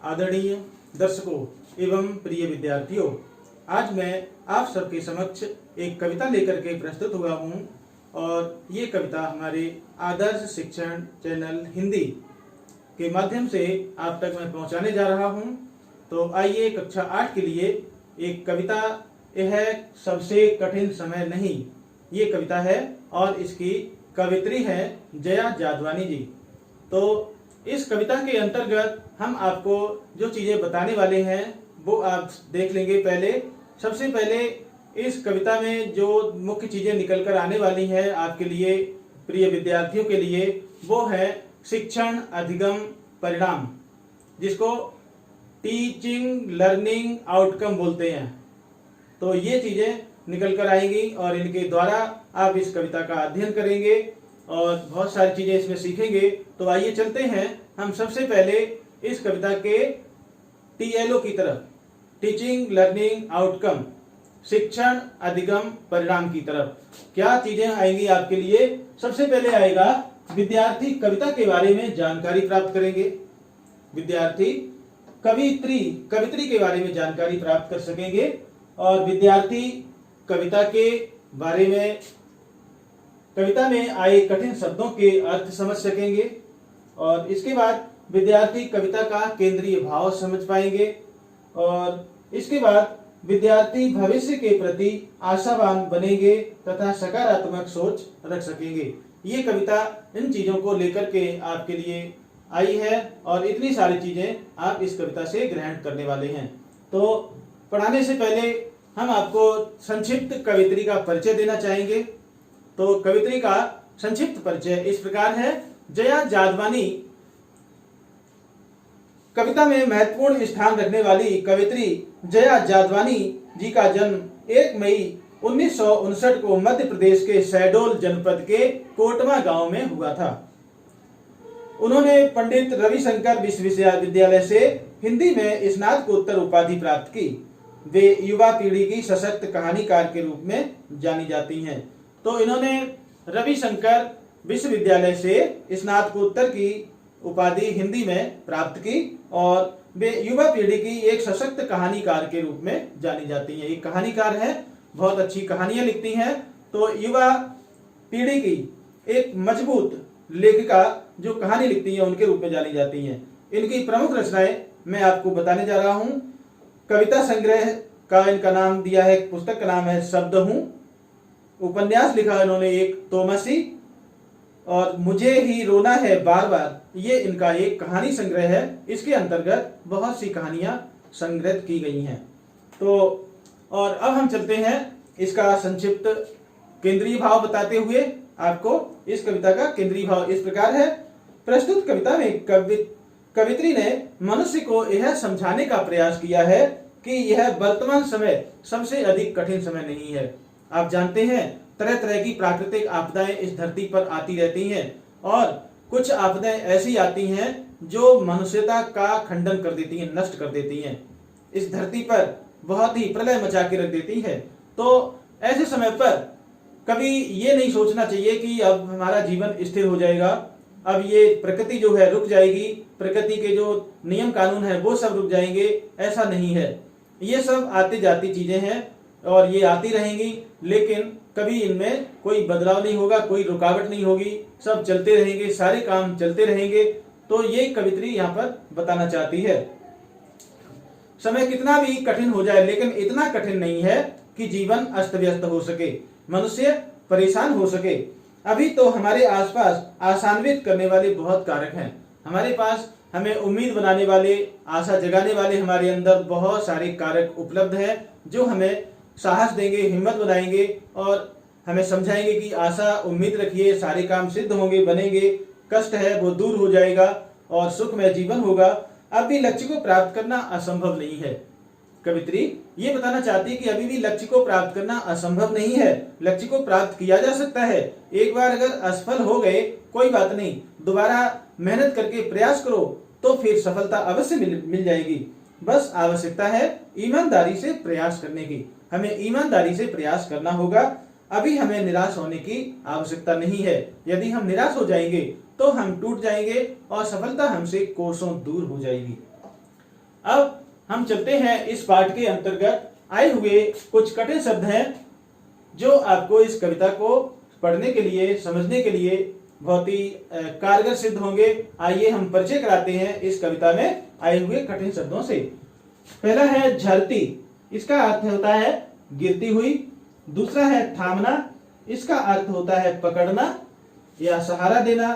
आदरणीय दर्शकों एवं प्रिय विद्यार्थियों, आज मैं आप सबके समक्ष एक कविता लेकर के प्रस्तुत हुआ हूँ और ये कविता हमारे आदर्श शिक्षण चैनल हिंदी के माध्यम से आप तक मैं पहुँचाने जा रहा हूँ। तो आइए कक्षा 8 के लिए एक कविता, यह है सबसे कठिन समय नहीं, ये कविता है और इसकी कवित्री है जया जादवानी जी। तो इस कविता के अंतर्गत हम आपको जो चीजें बताने वाले हैं वो आप देख लेंगे। सबसे पहले इस कविता में जो मुख्य चीजें निकल कर आने वाली है आपके लिए, प्रिय विद्यार्थियों के लिए, वो है शिक्षण अधिगम परिणाम, जिसको टीचिंग लर्निंग आउटकम बोलते हैं। तो ये चीजें निकल कर आएंगी और इनके द्वारा आप इस कविता का अध्ययन करेंगे और बहुत सारी चीजें इसमें सीखेंगे। तो आइए चलते हैं हम सबसे पहले इस कविता के TLO की तरफ, टीचिंग लर्निंग आउटकम, शिक्षण अधिगम परिणाम की तरफ। क्या चीजें आएंगी आपके लिए? सबसे पहले आएगा विद्यार्थी कविता के बारे में जानकारी प्राप्त करेंगे, विद्यार्थी कवित्री के बारे में जानकारी प्राप्त कर सकेंगे और विद्यार्थी कविता के बारे में, कविता में आए कठिन शब्दों के अर्थ समझ सकेंगे और इसके बाद विद्यार्थी कविता का केंद्रीय भाव समझ पाएंगे और इसके बाद विद्यार्थी भविष्य के प्रति आशावान बनेंगे तथा सकारात्मक सोच रख सकेंगे। ये कविता इन चीजों को लेकर के आपके लिए आई है और इतनी सारी चीजें आप इस कविता से ग्रहण करने वाले हैं। तो पढ़ाने से पहले हम आपको संक्षिप्त कवित्री का परिचय देना चाहेंगे। तो कवित्री का संक्षिप्त परिचय इस प्रकार है। जया जादवानी कविता में महत्वपूर्ण स्थान रखने वाली कवित्री जया जादवानी जी का जन्म 1 मई 1959 को मध्य प्रदेश के शहडोल जनपद के कोटवा गांव में हुआ था। उन्होंने पंडित रविशंकर विश्वविद्यालय से हिंदी में स्नातकोत्तर उपाधि प्राप्त की। वे युवा पीढ़ी की सशक्त कहानीकार के रूप में जानी जाती हैं। तो इन्होंने रविशंकर विश्वविद्यालय से स्नातकोत्तर की उपाधि हिंदी में प्राप्त की और वे युवा पीढ़ी की एक सशक्त कहानीकार के रूप में जानी जाती हैं। एक कहानीकार है, बहुत अच्छी कहानियां लिखती हैं। तो युवा पीढ़ी की एक मजबूत लेखिका जो कहानी लिखती हैं उनके रूप में जानी जाती हैं। इनकी प्रमुख रचनाएं मैं आपको बताने जा रहा हूं। कविता संग्रह का इनका नाम दिया है, पुस्तक का नाम है शब्द हूं। उपन्यास लिखा है इन्होंने एक, तोमसी, और मुझे ही रोना है बार बार, ये इनका एक कहानी संग्रह है। इसके अंतर्गत बहुत सी कहानियां संग्रहित की गई हैं। तो और अब हम चलते हैं इसका संक्षिप्त केंद्रीय भाव बताते हुए आपको। इस कविता का केंद्रीय भाव इस प्रकार है। प्रस्तुत कविता में कवित्री ने मनुष्य को यह समझाने का प्रयास किया है कि यह वर्तमान समय सबसे अधिक कठिन समय नहीं है। आप जानते हैं तरह तरह की प्राकृतिक आपदाएं इस धरती पर आती रहती हैं और कुछ आपदाएं ऐसी आती हैं जो मनुष्यता का खंडन कर देती हैं, नष्ट कर देती हैं, इस धरती पर बहुत ही प्रलय मचा के रख देती है। तो ऐसे समय पर कभी ये नहीं सोचना चाहिए कि अब हमारा जीवन स्थिर हो जाएगा, अब ये प्रकृति जो है रुक जाएगी, प्रकृति के जो नियम कानून है वो सब रुक जाएंगे। ऐसा नहीं है। ये सब आती जाती चीजें हैं और ये आती रहेंगी, लेकिन कभी इनमें कोई बदलाव नहीं होगा, कोई रुकावट नहीं होगी, सब चलते रहेंगे, सारे काम चलते रहेंगे। तो ये कवित्री यहाँ पर बताना चाहती है। समय कितना भी कठिन हो जाए लेकिन इतना कठिन नहीं है कि जीवन अस्त व्यस्त हो सके, मनुष्य परेशान हो सके। अभी तो हमारे आसपास आशान्वित करने वाले बहुत कारक हैं। हमारे पास हमें उम्मीद बनाने वाले, आशा जगाने वाले हमारे अंदर बहुत सारे कारक उपलब्ध हैं जो हमें साहस देंगे, हिम्मत बनाएंगे और हमें समझाएंगे कि आशा, उम्मीद रखिए, सारे काम सिद्ध होंगे, बनेंगे, कष्ट है वो दूर हो जाएगा और सुखमय जीवन होगा। अब भी लक्ष्य को प्राप्त करना असंभव नहीं है। कवित्री ये बताना चाहती है कि अभी भी लक्ष्य को प्राप्त करना असंभव नहीं है, लक्ष्य को प्राप्त किया जा सकता है। एक बार अगर असफल हो गए कोई बात नहीं, दोबारा मेहनत करके प्रयास करो तो फिर सफलता अवश्य मिल जाएगी। बस आवश्यकता है ईमानदारी से प्रयास करने की। हमें ईमानदारी से प्रयास करना होगा। अभी हमें निराश होने की आवश्यकता नहीं है। यदि हम निराश हो जाएंगे तो हम टूट जाएंगे और सफलता हमसे कोसों दूर हो जाएगी। अब हम चलते हैं इस पाठ के अंतर्गत आए हुए कुछ कठिन शब्द हैं जो आपको इस कविता को पढ़ने के लिए, समझने के लिए बहुत ही कारगर सिद्ध होंगे। आइए हम परिचय कराते हैं इस कविता में आए हुए कठिन शब्दों से। पहला है झरती, इसका अर्थ होता है गिरती हुई। दूसरा है थामना, इसका अर्थ होता है पकड़ना या सहारा देना।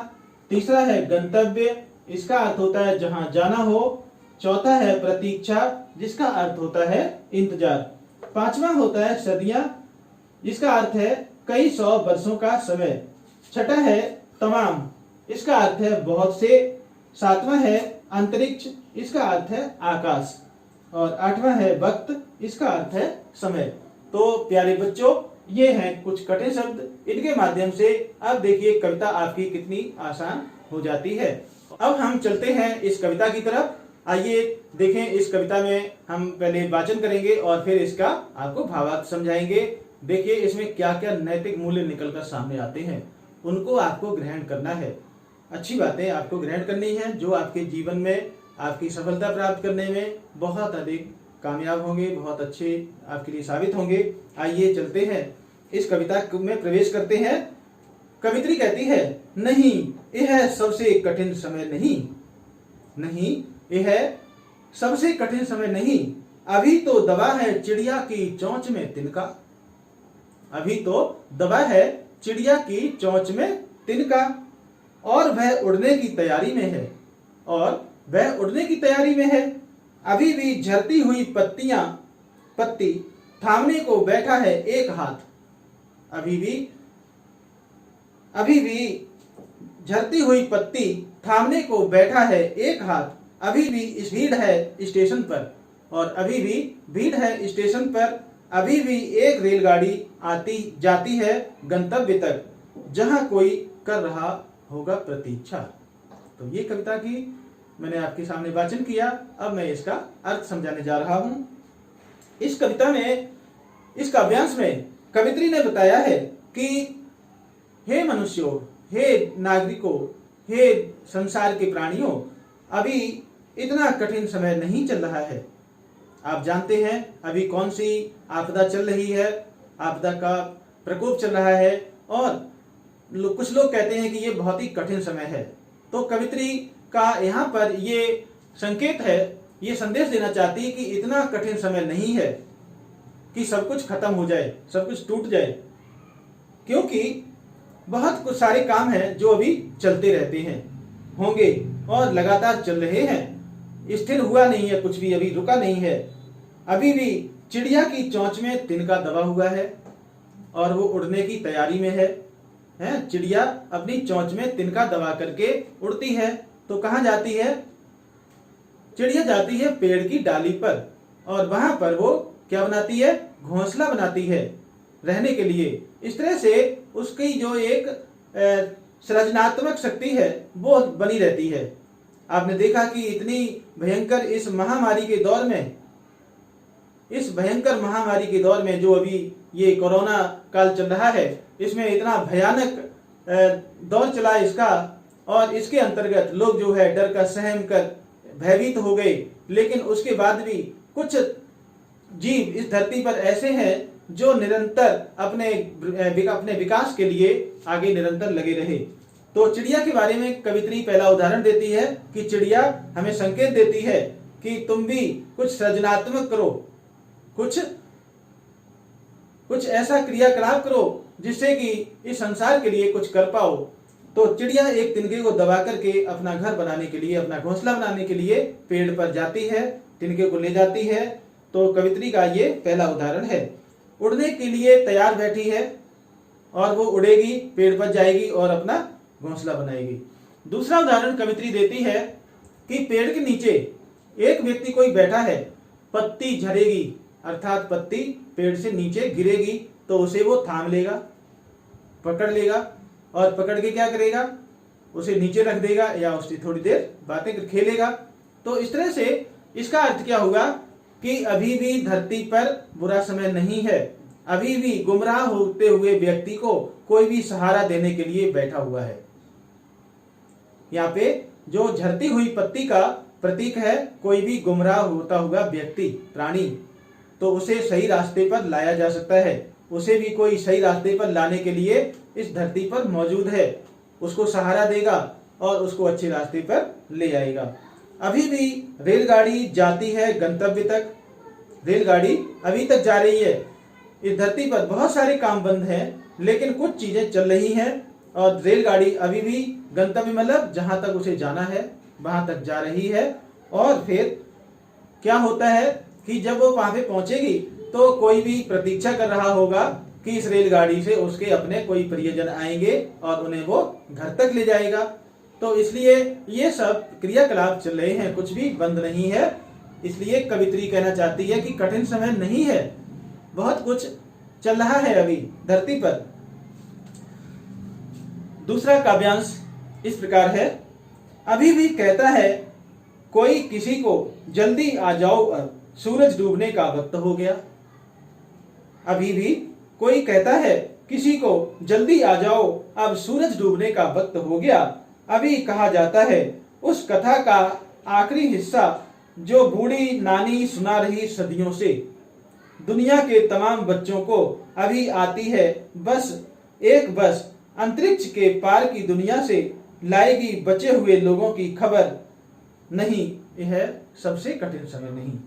तीसरा है गंतव्य, इसका अर्थ होता है जहां जाना हो। चौथा है प्रतीक्षा, जिसका अर्थ होता है इंतजार। पांचवा होता है सदियां, जिसका अर्थ है कई सौ वर्षों का समय। छठा है तमाम, इसका अर्थ है बहुत से। सातवां है अंतरिक्ष, इसका अर्थ है आकाश। और आठवां है वक्त, इसका अर्थ है समय। तो प्यारे बच्चों, ये हैं कुछ कठिन शब्द। इनके माध्यम से अब देखिए कविता आपकी कितनी आसान हो जाती है। अब हम चलते हैं इस कविता की तरफ। आइए देखें, इस कविता में हम पहले वाचन करेंगे और फिर इसका आपको भावार्थ समझाएंगे। देखिए इसमें क्या क्या नैतिक मूल्य निकलकर सामने आते हैं, उनको आपको ग्रहण करना है। अच्छी बातें आपको ग्रहण करनी है जो आपके जीवन में आपकी सफलता प्राप्त करने में बहुत अधिक कामयाब होंगे, बहुत अच्छे आपके लिए साबित होंगे। आइए चलते हैं इस कविता में प्रवेश करते हैं। कवित्री कहती है, नहीं यह सबसे कठिन समय नहीं, नहीं यह सबसे कठिन समय नहीं, अभी तो दबा है चिड़िया की चोंच में तिनका। अभी तो दबा है चिड़िया की चोंच में तिनका, और वह उड़ने की तैयारी में है, और वह उड़ने की तैयारी में है। अभी भी झरती हुई पत्ती थामने को बैठा है एक हाथ। अभी भी झरती हुई पत्ती थामने को बैठा है एक हाथ। अभी भी भीड़ है स्टेशन पर, और अभी भी भीड़ है स्टेशन पर। अभी भी एक रेलगाड़ी आती जाती है गंतव्य तक, जहां कोई कर रहा होगा प्रतीक्षा। तो ये कविता की मैंने आपके सामने वाचन किया। अब मैं इसका अर्थ समझाने जा रहा हूं। इस कविता में, इस काव्यांश में कवित्री ने बताया है कि हे मनुष्यों, हे नागरिकों, हे संसार के प्राणियों, अभी इतना कठिन समय नहीं चल रहा है। आप जानते हैं अभी कौन सी आपदा चल रही है, आपदा का प्रकोप चल रहा है, और कुछ लोग कहते हैं कि ये बहुत ही कठिन समय है। तो कवित्री का यहाँ पर ये संकेत है, ये संदेश देना चाहती है कि इतना कठिन समय नहीं है कि सब कुछ खत्म हो जाए, सब कुछ टूट जाए, क्योंकि बहुत कुछ सारे काम हैं जो अभी चलते रहते हैं, होंगे और लगातार चल रहे हैं। स्थिर हुआ नहीं है कुछ भी, अभी रुका नहीं है। अभी भी चिड़िया की चोंच में तिनका दबा हुआ है और वो उड़ने की तैयारी में है। चिड़िया अपनी चोंच में तिनका दबा करके उड़ती है। तो कहाँ जाती है? चिड़िया जाती है पेड़ की डाली पर, और वहां पर वो क्या बनाती है? घोंसला बनाती है रहने के लिए। इस तरह से उसकी जो एक सृजनात्मक शक्ति है वो बनी रहती है। आपने देखा कि इतनी भयंकर इस महामारी के दौर में, इस भयंकर महामारी के दौर में जो अभी ये कोरोना काल चल रहा है, इसमें इतना भयानक दौर चला इसका, और इसके अंतर्गत लोग जो है डर का सहम कर भयभीत हो गए। लेकिन उसके बाद भी कुछ जीव इस धरती पर ऐसे हैं जो निरंतर अपने विकास के लिए आगे निरंतर लगे रहे। तो चिड़िया के बारे में कवित्री पहला उदाहरण देती है कि चिड़िया हमें संकेत देती है कि तुम भी कुछ सृजनात्मक करो, कुछ ऐसा क्रियाकलाप करो जिससे कि इस संसार के लिए कुछ कर पाओ। तो चिड़िया एक तिनके को दबा करके अपना घर बनाने के लिए, अपना घोंसला बनाने के लिए पेड़ पर जाती है, तिनके को ले जाती है। तो कवित्री का ये पहला उदाहरण है। उड़ने के लिए तैयार बैठी है और वो उड़ेगी, पेड़ पर जाएगी और अपना घोंसला बनाएगी। दूसरा उदाहरण कवित्री देती है कि पेड़ के नीचे एक व्यक्ति कोई बैठा है, पत्ती झड़ेगी अर्थात पत्ती पेड़ से नीचे गिरेगी तो उसे वो थाम लेगा, पकड़ लेगा, और पकड़ के क्या करेगा? उसे नीचे रख देगा या उससे थोड़ी देर बातें खेलेगा। तो इस तरह से इसका अर्थ क्या होगा कि अभी भी धरती पर बुरा समय नहीं है, अभी भी गुमराह होते हुए व्यक्ति को कोई भी सहारा देने के लिए बैठा हुआ है। यहाँ पे जो झरती हुई पत्ती का प्रतीक है कोई भी गुमराह होता हुआ व्यक्ति, प्राणी, तो उसे सही रास्ते पर लाया जा सकता है। उसे भी कोई सही रास्ते पर लाने के लिए इस धरती पर मौजूद है, उसको सहारा देगा और उसको अच्छे रास्ते पर ले आएगा। अभी भी रेलगाड़ी जाती है गंतव्य तक, रेलगाड़ी अभी तक जा रही है। इस धरती पर बहुत सारे काम बंद हैं, लेकिन कुछ चीजें चल रही हैं और रेलगाड़ी अभी भी गंतव्य मतलब जहां तक उसे जाना है वहां तक जा रही है। और फिर क्या होता है कि जब वो वहां पे पहुंचेगी तो कोई भी प्रतीक्षा कर रहा होगा कि इस रेलगाड़ी से उसके अपने कोई प्रियजन आएंगे और उन्हें वो घर तक ले जाएगा। तो इसलिए ये सब क्रियाकलाप चल रहे हैं, कुछ भी बंद नहीं है। इसलिए कवित्री कहना चाहती है कि कठिन समय नहीं है, बहुत कुछ चल रहा है अभी धरती पर। दूसरा काव्यांश इस प्रकार है। अभी भी कहता है कोई किसी को, जल्दी आ जाओ अब सूरज डूबने का वक्त हो गया। अभी भी कोई कहता है किसी को, जल्दी आ जाओ अब सूरज डूबने का वक्त हो गया। अभी कहा जाता है उस कथा का आखिरी हिस्सा जो बूढ़ी नानी सुना रही सदियों से। दुनिया के तमाम बच्चों को अभी आती है बस एक बस, अंतरिक्ष के पार की दुनिया से लाएगी बचे हुए लोगों की खबर। नहीं, यह सबसे कठिन समय नहीं।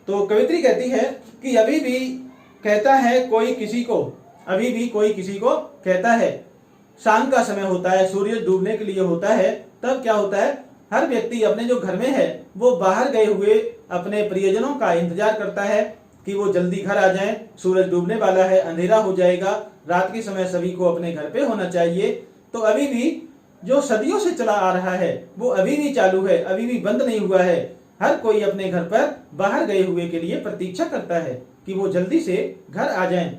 तो कवित्री कहती है कि अभी भी कहता है कोई किसी को, अभी भी कोई किसी को कहता है। शाम का समय होता है, सूर्य डूबने के लिए होता है, तब क्या होता है, हर व्यक्ति अपने जो घर में है वो बाहर गए हुए अपने प्रियजनों का इंतजार करता है कि वो जल्दी घर आ जाएं। सूरज डूबने वाला है, अंधेरा हो जाएगा, रात के समय सभी को अपने घर पे होना चाहिए। तो अभी भी जो सदियों से चला आ रहा है वो अभी भी चालू है, अभी भी बंद नहीं हुआ है। हर कोई अपने घर पर बाहर गए हुए के लिए प्रतीक्षा करता है कि वो जल्दी से घर आ जाएं।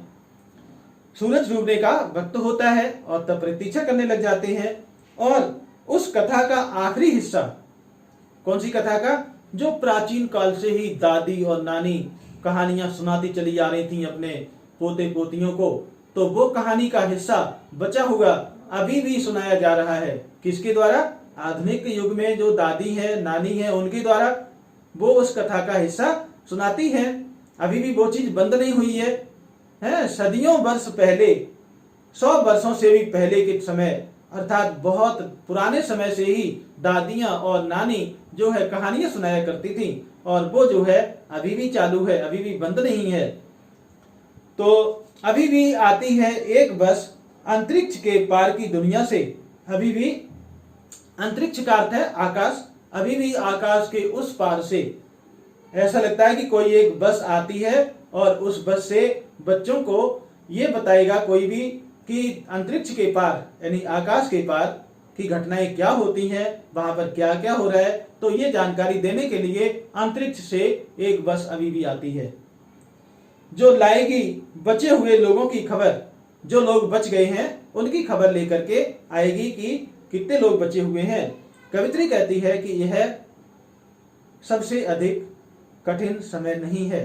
सूरज डूबने का वक्त होता है और तब प्रतीक्षा करने लग जाते हैं। और उस कथा का आखिरी हिस्सा, कौन सी कथा का, जो प्राचीन काल से ही दादी और नानी कहानियां सुनाती चली आ रही थी अपने पोते पोतियों को, तो वो कहानी का हिस्सा बचा हुआ अभी भी सुनाया जा रहा है। किसके द्वारा? आधुनिक युग में जो दादी है, नानी है, उनके द्वारा वो उस कथा का हिस्सा सुनाती है। अभी भी वो चीज बंद नहीं हुई है। सदियों वर्ष पहले, 100 वर्षों से भी पहले के समय, अर्थात बहुत पुराने समय से ही दादियां और नानी जो है कहानियां सुनाया करती थी और वो जो है अभी भी चालू है, अभी भी बंद नहीं है। तो अभी भी आती है एक बस अंतरिक्ष के पार की दुनिया से। अभी भी अंतरिक्ष का अर्थ है आकाश, अभी भी आकाश के उस पार से ऐसा लगता है कि कोई एक बस आती है और उस बस से बच्चों को ये बताएगा कोई भी कि अंतरिक्ष के पार यानी आकाश के पार की घटनाएं क्या होती हैं, वहां पर क्या क्या हो रहा है। तो ये जानकारी देने के लिए अंतरिक्ष से एक बस अभी भी आती है जो लाएगी बचे हुए लोगों की खबर। जो लोग बच गए हैं उनकी खबर लेकर के आएगी कि कितने लोग बचे हुए हैं। कवित्री कहती है कि यह सबसे अधिक कठिन समय नहीं है,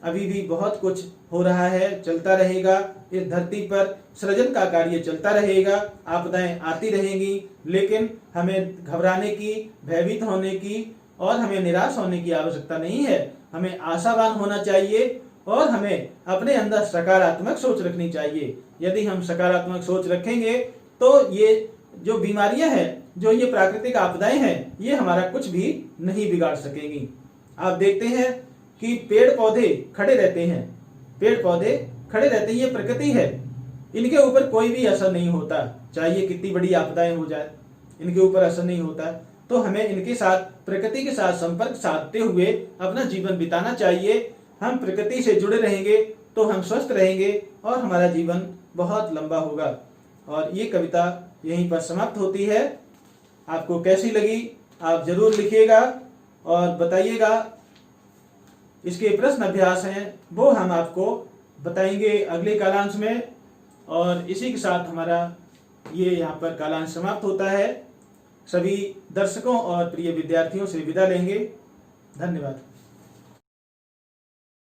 अभी भी बहुत कुछ हो रहा है, चलता रहेगा। इस धरती पर सृजन का कार्य चलता रहेगा, आपदाएं आती रहेंगी, लेकिन हमें घबराने की, भयभीत होने की और हमें निराश होने की आवश्यकता नहीं है। हमें आशावान होना चाहिए और हमें अपने अंदर सकारात्मक सोच रखनी चाहिए। यदि हम सकारात्मक सोच रखेंगे तो ये जो बीमारियां हैं, जो ये प्राकृतिक आपदाएं हैं, ये हमारा कुछ भी नहीं बिगाड़ सकेंगी। आप देखते हैं कि पेड़ पौधे खड़े रहते हैं, पेड़ पौधे खड़े रहते हैं, ये प्रकृति है, इनके ऊपर कोई भी असर नहीं होता। चाहे कितनी बड़ी आपदाएं हो जाए, इनके ऊपर असर नहीं होता। तो हमें इनके साथ, प्रकृति के साथ संपर्क साधते हुए अपना जीवन बिताना चाहिए। हम प्रकृति से जुड़े रहेंगे तो हम स्वस्थ रहेंगे और हमारा जीवन बहुत लंबा होगा। और ये कविता यहीं पर समाप्त होती है। आपको कैसी लगी आप जरूर लिखिएगा और बताइएगा। इसके प्रश्न अभ्यास हैं वो हम आपको बताएंगे अगले कालांश में। और इसी के साथ हमारा ये यहाँ पर कालांश समाप्त होता है। सभी दर्शकों और प्रिय विद्यार्थियों से विदा लेंगे। धन्यवाद।